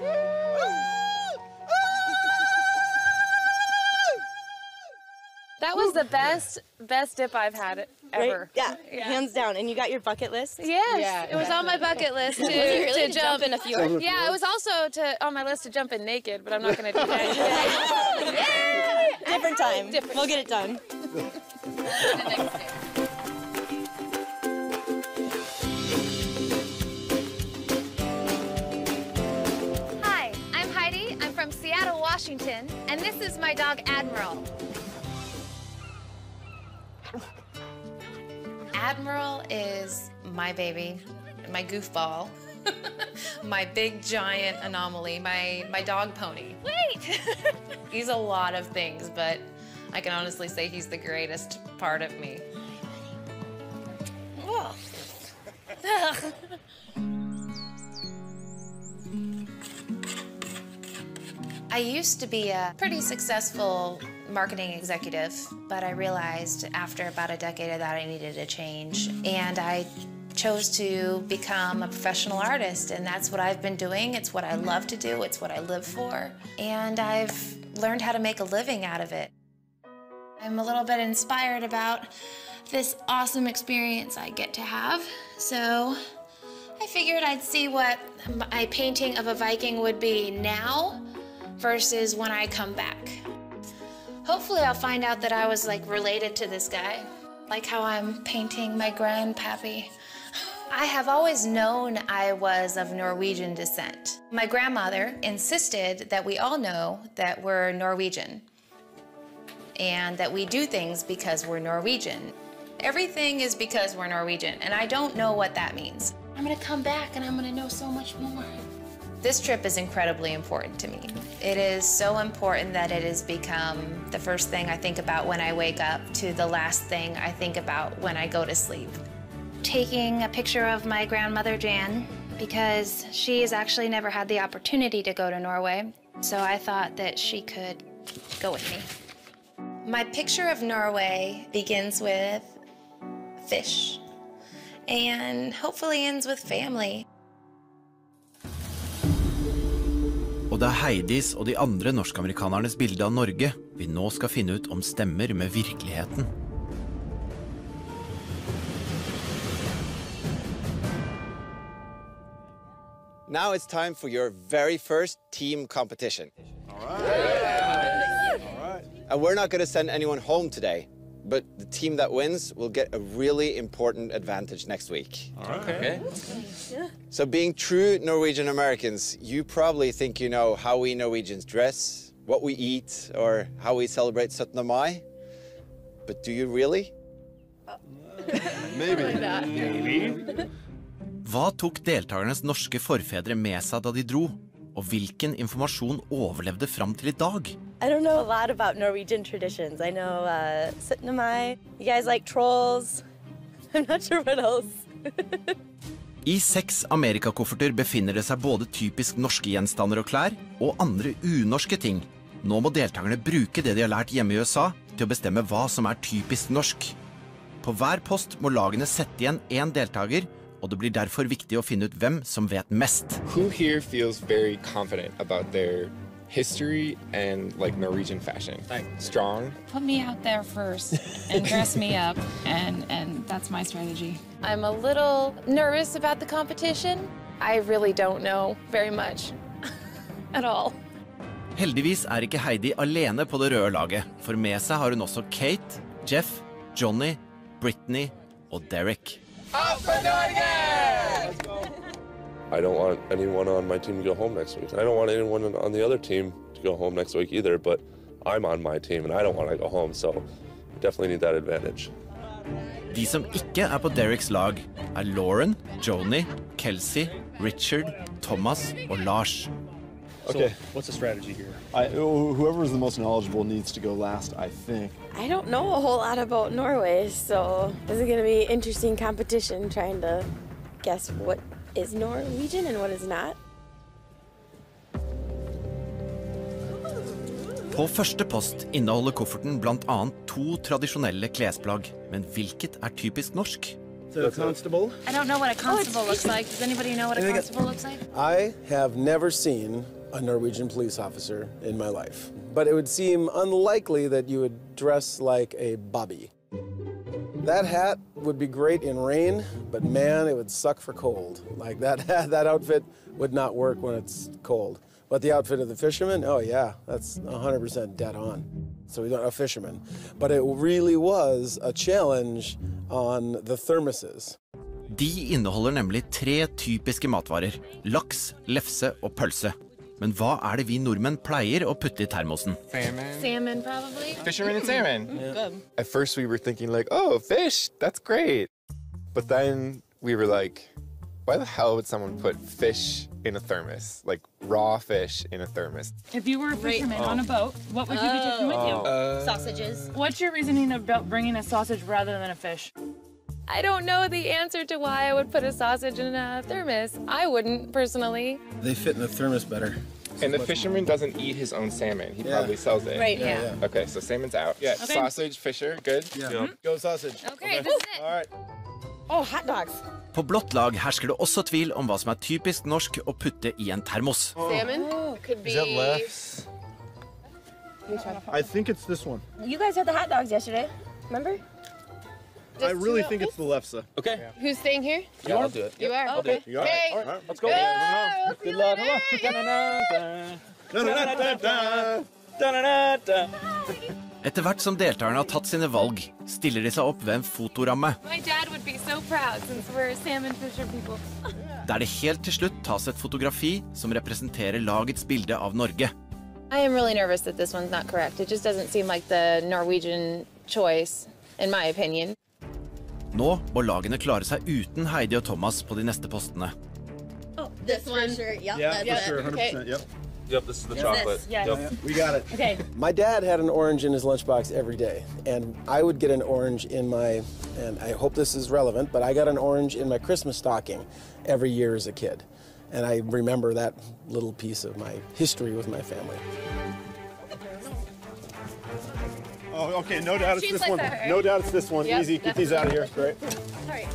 That was the best dip I've had ever. Right? Yeah, hands down. And you got your bucket list? Yes, it was on my bucket list to jump in a fjord. Yeah, it was also on my list to jump in naked, but I'm not going to do that today. Different time. We'll get it done. Washington, and this is my dog, Admiral. Admiral is my baby, my goofball, my big giant anomaly, my dog pony. Wait! He's a lot of things, but I can honestly say he's the greatest part of me. Whoa. I used to be a pretty successful marketing executive, but I realized after about a decade of that I needed a change. And I chose to become a professional artist, and that's what I've been doing. It's what I love to do, it's what I live for. And I've learned how to make a living out of it. I'm a little bit inspired about this awesome experience I get to have. So I figured I'd see what my painting of a Viking would be now versus when I come back. Hopefully I'll find out that I was related to this guy, like how I'm painting my grandpappy. I have always known I was of Norwegian descent. My grandmother insisted that we all know that we're Norwegian and that we do things because we're Norwegian. Everything is because we're Norwegian, and I don't know what that means. I'm gonna come back and I'm gonna know so much more. This trip is incredibly important to me. It is so important that it has become the first thing I think about when I wake up to the last thing I think about when I go to sleep. Taking a picture of my grandmother, Jan, because she has actually never had the opportunity to go to Norway, so I thought that she could go with me. My picture of Norway begins with fish and hopefully ends with family. Og det Heidis og de andre norsk-amerikanernes bilde av Norge vi nå skal finne ut om stemmer med virkeligheten. Now it's time for your very first team competition. All right. And we're not going to send anyone home today, but the team that wins will get a really important advantage next week. Okay. So being true Norwegian Americans, you probably think you know how we Norwegians dress, what we eat, or how we celebrate 17. Mai. But do you really? Maybe. Hva tok deltagernes norske forfedre med seg da de dro? Og hvilken informasjon overlevde fram til I dag? I don't know a lot about Norwegian traditions. I know 17. Mai. You guys like trolls. I'm not sure what else. I 6 amerikakofferter befinner det seg både typisk norske gjenstander og klær, og andre unorske ting. Nå må deltakerne bruke det de har lært hjemme I USA til å bestemme hva som typisk norsk. På hver post må lagene sette igjen en deltager, og det blir derfor viktig å finne ut hvem som vet mest. Who here feels very confident about their history and Norwegian fashion? Strong? Put me out there first and dress me up, and that's my strategy. I'm a little nervous about the competition. I really don't know very much at all. Heldigvis ikke Heidi alene på det røde laget, for med seg har hun også Kate, Jeff, Johnny, Brittany og Derek. FOR NORGE! I don't want anyone on my team to go home next week. I don't want anyone on the other team to go home next week either, but I'm on my team and I don't want to go home, so we definitely need that advantage. De som ikke på Dereks lag Lauren, Joni, Kelsey, Richard, Thomas og Lars. Okay. So, what's the strategy here? Whoever is the most knowledgeable needs to go last, I think. I don't know a whole lot about Norway, so this is going to be interesting competition trying to guess what is Norwegian and what is not. På første post inneholder kofferten blant annet 2 tradisjonelle klesplagg, men hvilket typisk norsk? The constable? I don't know what a constable looks like. Does anybody know what a constable looks like? I have never seen a Norwegian police officer in my life, but it would seem unlikely that you would dress like a bobby. That hat would be great in rain, but man, it would suck for cold. Like that outfit would not work when it's cold. But the outfit of the fisherman, oh yeah, that's 100% dead on. So we don't a fisherman. But it really was a challenge on the thermoses. De inneholder nemlig 3 typiske matvarer: laks, lefse og pølse. Men hva det vi nordmenn pleier å putte I termosen? Salmon, probably. Fisherman and salmon. Good. At first we were thinking like, oh, fish, that's great. But then we were like, why the hell would someone put fish in a thermos? Like raw fish in a thermos? If you were a fisherman on a boat, what would you be taking with you? Sausages. What's your reasoning about bringing a sausage rather than a fish? I don't know the answer to why I would put a sausage in a thermos. I wouldn't, personally. They fit in the thermos better. And the fisherman doesn't eat his own salmon. He probably sells it. Right, yeah. Okay, so salmon's out. Yeah, Okay. sausage, fisher, good? Yeah. Go sausage. Okay, this is it. All right. Oh, hot dogs. På blått lag hersker det også tvil om hva som typisk norsk å putte I en termos. Salmon could be... Is that lefse? I think it's this one. You guys had the hot dogs yesterday, remember? I really think it's the lefse. Okay. Who's staying here? Yeah, I'll do it. You are? I'll do it. You got it? Okay. All right, let's go. Good luck. Etter hvert som deltakerne har tatt sine valg, stiller de seg opp ved en fotoramme, My dad would be so proud since we're salmon fisher people. der det helt til slutt tas et fotografi som representerer lagets bilde av Norge. I am really nervous that this one's not correct. It just doesn't seem like the Norwegian choice, in my opinion. Nå må lagene klare seg uten Heidi og Thomas på de neste postene. Oh, this one? Sure. Yep, Yeah, that's for sure, 100%. Okay. Yep. Yep, this is the Yes. chocolate. Yes. Yep. We got it. Okay. My dad had an orange in his lunchbox every day, and I would get an orange in my, and I hope this is relevant, but I got an orange in my Christmas stocking every year as a kid. And I remember that little piece of my history with my family. Oh, okay, no doubt it's She's this like one. that, right? No doubt it's this one. Yep, Easy, get that's these out of here. Great. All right.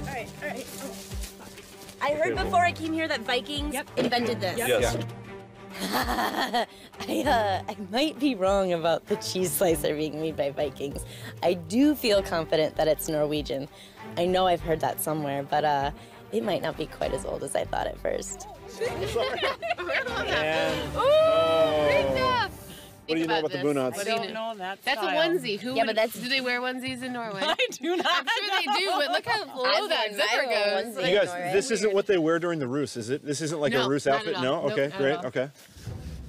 I heard before I came here that Vikings invented this. Yes. I might be wrong about the cheese slicer being made by Vikings. I do feel confident that it's Norwegian. I know I've heard that somewhere, but it might not be quite as old as I thought at first. What do you know about the this. Bunads? I don't know that That's a style. onesie. Who Yeah, would, but that's- do they wear onesies in Norway? I do not. I'm sure they do, but look how low that zipper goes. You guys, this isn't what they wear during the Rus, is it? This isn't like a No, Rus not outfit? at No? all. Nope, Okay, not great, at all. okay.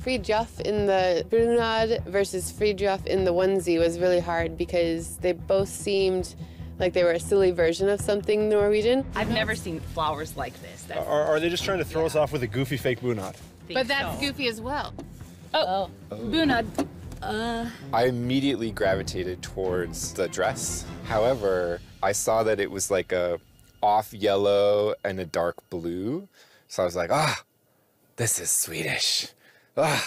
Fridtjof in the bunad versus Fridtjof in the onesie was really hard because they both seemed like they were a silly version of something Norwegian. I've never seen flowers like this. That's Are they just trying to throw us off with a goofy fake Bunad? But that's goofy as well. Oh. Bunad. I immediately gravitated towards the dress. However, I saw that it was like a off yellow and a dark blue. So I was like, this is Swedish. Ugh.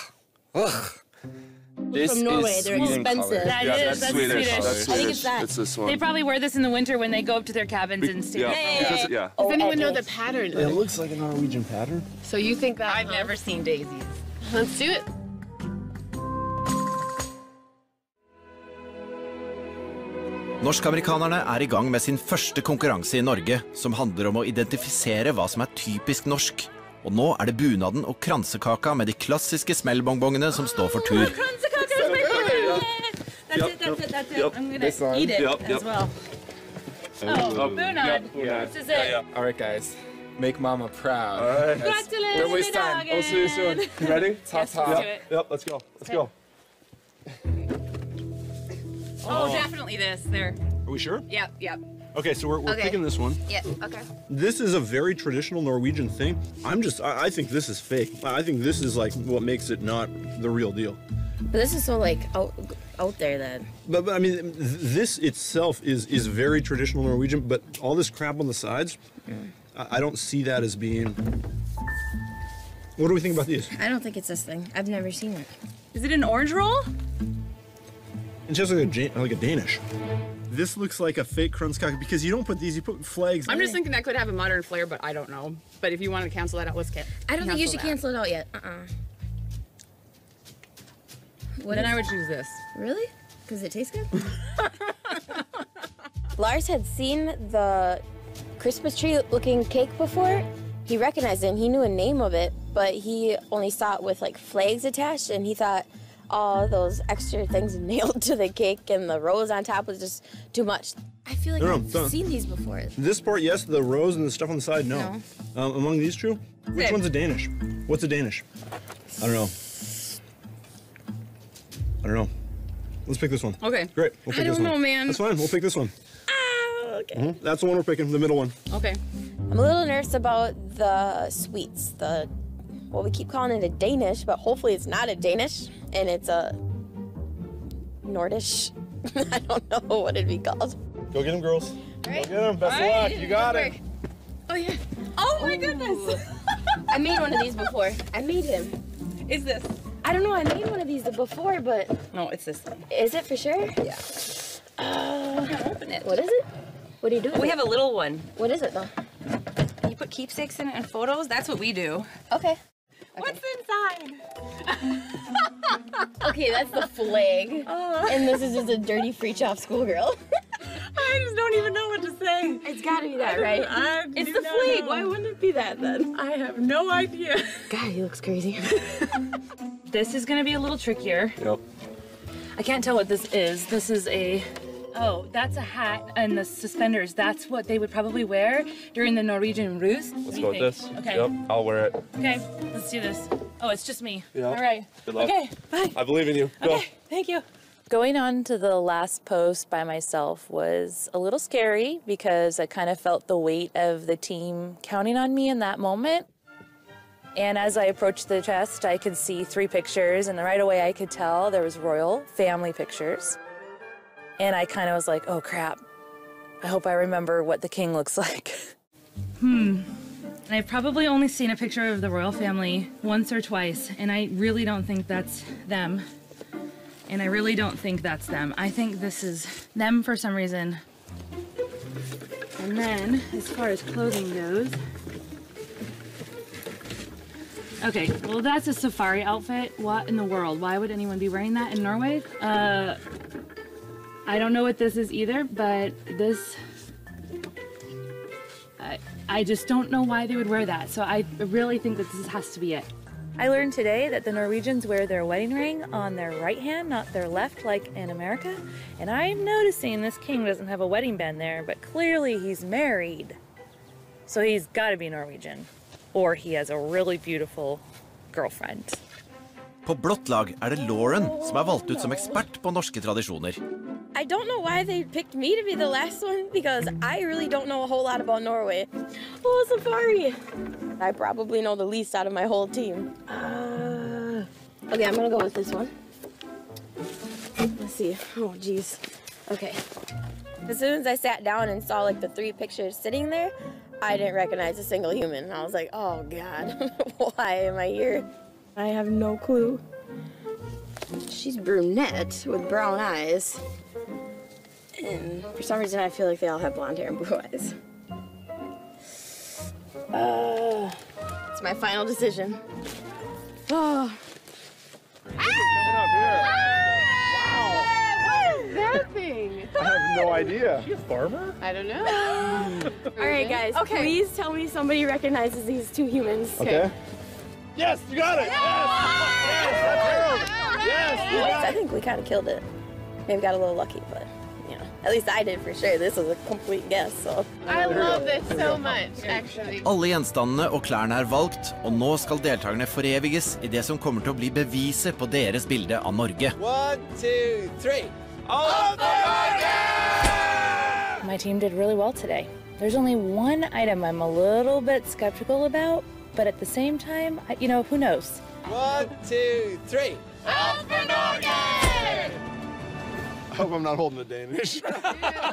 This From Norway, is they're Sweden expensive. color. That Yeah, is, that's that's Swedish. Swedish. That's I think Swedish. it's that. It's this one. They probably wear this in the winter when they go up to their cabins and stay. Because- yeah. Does anyone know the pattern? It looks like a Norwegian pattern. So you think that? I've never seen daisies. Let's do it. Norsk-amerikanerne I gang med sin første konkurranse I Norge, som handler om å identifisere hva som typisk norsk. Og nå det bunaden og kransekaka med de klassiske smellbongbongene som står for tur. That's it. I'm gonna eat it as well. Oh, bunad. This is it. All right, guys. Make Mama proud. All right. Don't waste time. I'll see you soon. You ready? Yes, let's do it. Yep, let's go. Let's go. Oh, definitely this. There. Are we sure? Yep, yep. Okay, so we're Okay. picking this one. Yeah, okay. This is a very traditional Norwegian thing. I think this is fake. I think this is like what makes it not the real deal. But this is so like out there that. But I mean, this itself is very traditional Norwegian, but all this crap on the sides, I don't see that as being... What do we think about these? I don't think it's this thing. I've never seen it. Is it an orange roll? It's just like a Danish. This looks like a fake kransekake because you don't put these, you put flags. I'm just thinking that could have a modern flair, but I don't know. But if you want to cancel that out, let's I don't think you should that. cancel it out yet. Then I would choose this. Really? Because it tastes good? Lars had seen the Christmas tree looking cake before. He recognized it and he knew a name of it, but he only saw it with like flags attached and he thought all those extra things nailed to the cake and the rose on top was just too much. I feel like I've seen these before. This part, yes. The rose and the stuff on the side, no. Among these two, which one's a Danish? What's a Danish? I don't know. I don't know. Let's pick this one. Okay. Great. We'll pick I this don't one. know, man. That's fine. We'll pick this one. Okay. That's the one we're picking, the middle one. Okay. I'm a little nervous about the sweets. Well, we keep calling it a Danish, but hopefully it's not a Danish, and it's a Nordish. I don't know what it'd be called. Go get them, girls. Right. Go get them. Best of luck. You got it. Oh, yeah. Oh, my goodness. I made one of these before. I made him. Is this? I don't know. I made one of these before, but... No, it's this one. Is it for sure? Yeah. Open it. What is it? What do you do with We it? have a little one. What is it, though? You put keepsakes in it and photos. That's what we do. Okay. What's inside? Okay, that's the flag. And this is just a dirty free-chop schoolgirl. I just don't even know what to say. It's gotta be that, right? It's the flag. Why wouldn't it be that, then? I have no idea. God, he looks crazy. This is gonna be a little trickier. Yep. I can't tell what this is. This is a... Oh, that's a hat and the suspenders. That's what they would probably wear during the Norwegian ruse. Let's go with this. Okay. Yep, I'll wear it. Okay, let's do this. Oh, it's just me. Yeah. All right. Good luck. Okay, bye. I believe in you. Go. Okay, thank you. Going on to the last post by myself was a little scary because I kind of felt the weight of the team counting on me in that moment. And as I approached the chest, I could see 3 pictures, and right away I could tell there was royal family pictures. And I kind of was like, oh crap, I hope I remember what the king looks like. And I've probably only seen a picture of the royal family once or twice, and I really don't think that's them. And I really don't think that's them. I think this is them for some reason. And then, as far as clothing goes, okay, well that's a safari outfit. What in the world? Why would anyone be wearing that in Norway? I don't know what this is either, but this, I just don't know why they would wear that. So I really think that this has to be it. I learned today that the Norwegians wear their wedding ring on their right hand, not their left, like in America. And I'm noticing this king doesn't have a wedding band there, but clearly he's married. So he's got to be Norwegian. Or he has a really beautiful girlfriend. På blått lag er det Lauren som er valgt ut som ekspert på norske tradisjoner. I don't know why they picked me to be the last one, because I really don't know a whole lot about Norway. Oh, safari! I probably know the least out of my whole team. Okay, I'm gonna go with this one. Let's see. Oh, geez. Okay. As soon as I sat down and saw like the 3 pictures sitting there, I didn't recognize a single human. I was like, oh God, why am I here? I have no clue. She's brunette with brown eyes. And for some reason, I feel like they all have blonde hair and blue eyes. It's my final decision. Oh. What is that thing? I have no idea. Is she a farmer? I don't know. All right, guys, please tell me somebody recognizes these 2 humans. Okay. Yes, you got it! Yes! Yes, that's Harold! Yes, you got I it! think we kind of killed it. Maybe got a little lucky, but, you know, at least I did for sure. This was a complete guess, so. I love this so much, actually. Alle gjenstandene og klærne er valgt, og nå skal deltakerne foreviges i det som kommer til å bli beviset på deres bilde av Norge. 1, 2, 3. My team did really well today. There's only one item I'm a little bit skeptical about, but at the same time, you know, who knows? 1, 2, 3. Alt for Norge! I hope I'm not holding a Danish.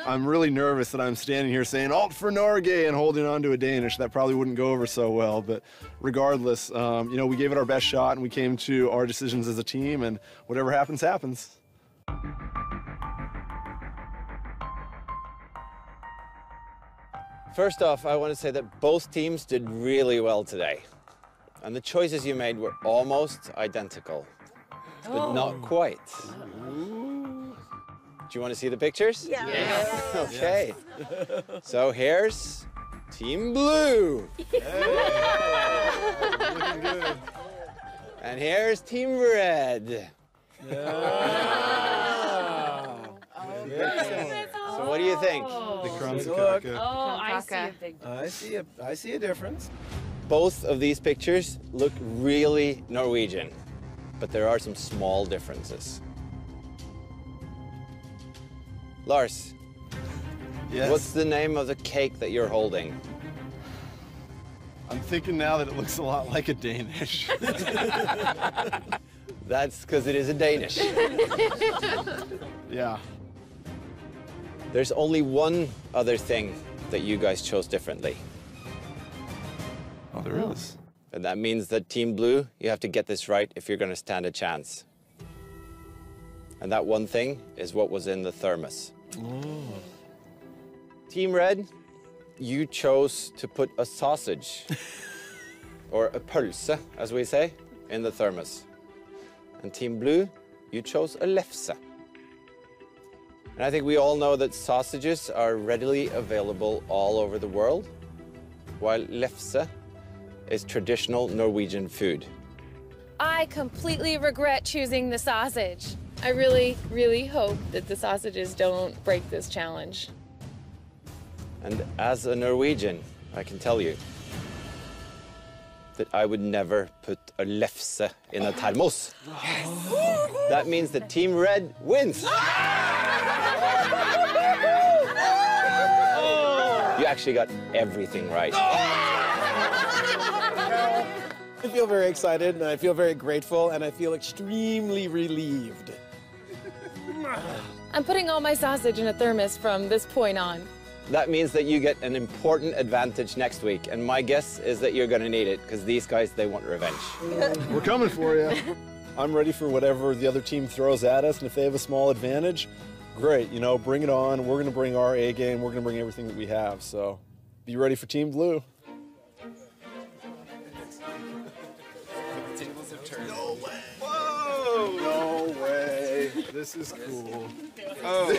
I'm really nervous that I'm standing here saying Alt for Norge and holding on to a Danish. That probably wouldn't go over so well, but regardless, you know, we gave it our best shot and we came to our decisions as a team, and whatever happens, happens. First off, I want to say that both teams did really well today. And the choices you made were almost identical, but not quite. Do you want to see the pictures? Yeah. Yes. Okay. So here's Team Blue. Looking good. And here's Team Red. So what do you think? The crumbs Oh, I see a big I see a difference. Both of these pictures look really Norwegian, but there are some small differences. Lars, Yes? what's the name of the cake that you're holding? I'm thinking now that it looks a lot like a Danish. That's because it is a Danish. Yeah. There's only one other thing that you guys chose differently. Oh, there is. And that means that Team Blue, you have to get this right if you're going to stand a chance. And that one thing is what was in the thermos. Team Red, you chose to put a sausage, or a pølse, as we say, in the thermos. And Team Blue, you chose a lefse. And I think we all know that sausages are readily available all over the world, while lefse is traditional Norwegian food. I completely regret choosing the sausage. I really, really hope that the sausages don't break this challenge. And as a Norwegian, I can tell you that I would never put a lefse in a thermos. Yes. That means that Team Red wins. You actually got everything right. I feel very excited, and I feel very grateful, and I feel extremely relieved. I'm putting all my sausage in a thermos from this point on. That means that you get an important advantage next week, and my guess is that you're gonna need it, because these guys, they want revenge. We're coming for you. I'm ready for whatever the other team throws at us, and if they have a small advantage, great, you know, bring it on. We're gonna bring our A game. We're gonna bring everything that we have, so be ready for Team Blue. No way! Whoa! No way! This is cool. Oh.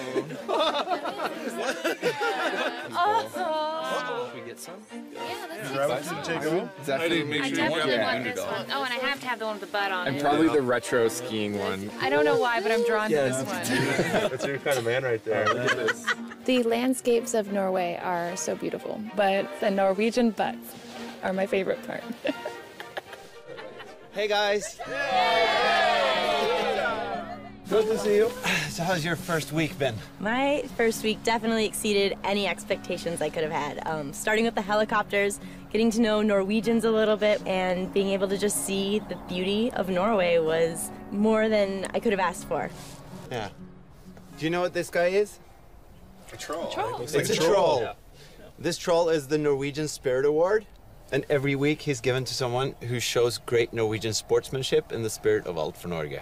Awesome! We get some? Yeah, that's I didn't make I sure you definitely grab want this one. Oh, and I have to have the one with the butt on And it. probably the retro skiing one. I don't know why, but I'm drawn to this one. That's your kind of man right there. Look at this. The landscapes of Norway are so beautiful, but the Norwegian butts are my favorite part. Hey guys. Good to see you. So how's your first week been? My first week definitely exceeded any expectations I could have had. Starting with the helicopters, getting to know Norwegians a little bit, and being able to just see the beauty of Norway was more than I could have asked for. Yeah. Do you know what this guy is? A troll. It's a troll. Yeah. This troll is the Norwegian Spirit Award, and every week he's given to someone who shows great Norwegian sportsmanship in the spirit of Alt for Norge.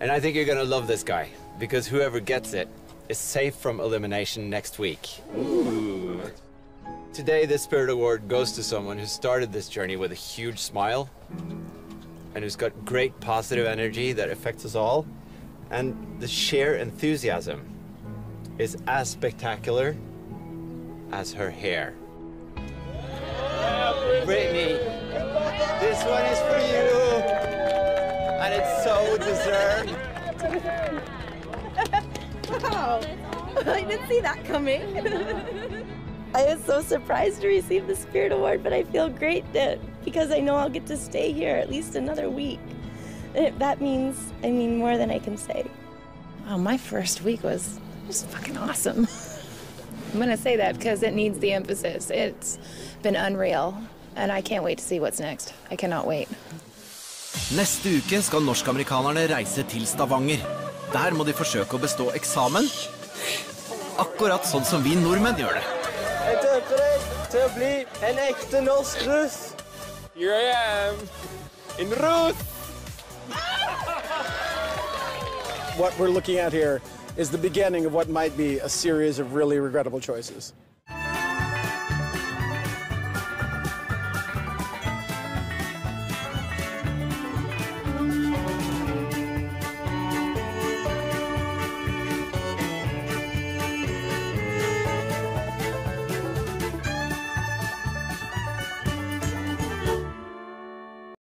And I think you're gonna love this guy, because whoever gets it is safe from elimination next week. Ooh. Today, this Spirit Award goes to someone who started this journey with a huge smile, and who's got great positive energy that affects us all, and the sheer enthusiasm is as spectacular as her hair. Brittany, this one is for you, and it's so deserved. Wow, I didn't see that coming. I was so surprised to receive the Spirit Award, but I feel great because I know I'll get to stay here at least another week. That means, more than I can say. Wow, my first week was fucking awesome. I'm gonna say that because it needs the emphasis. It's been unreal, and I can't wait to see what's next. I cannot wait. Neste uke skal norsk-amerikanerne reise til Stavanger. Der må de forsøke å bestå eksamen. Akkurat sånn som vi nordmenn gjør det. Jeg døper deg til å bli en ekte norsk russ. Here I am, in Ruth. What we're looking at here is the beginning of what might be a series of really regrettable choices.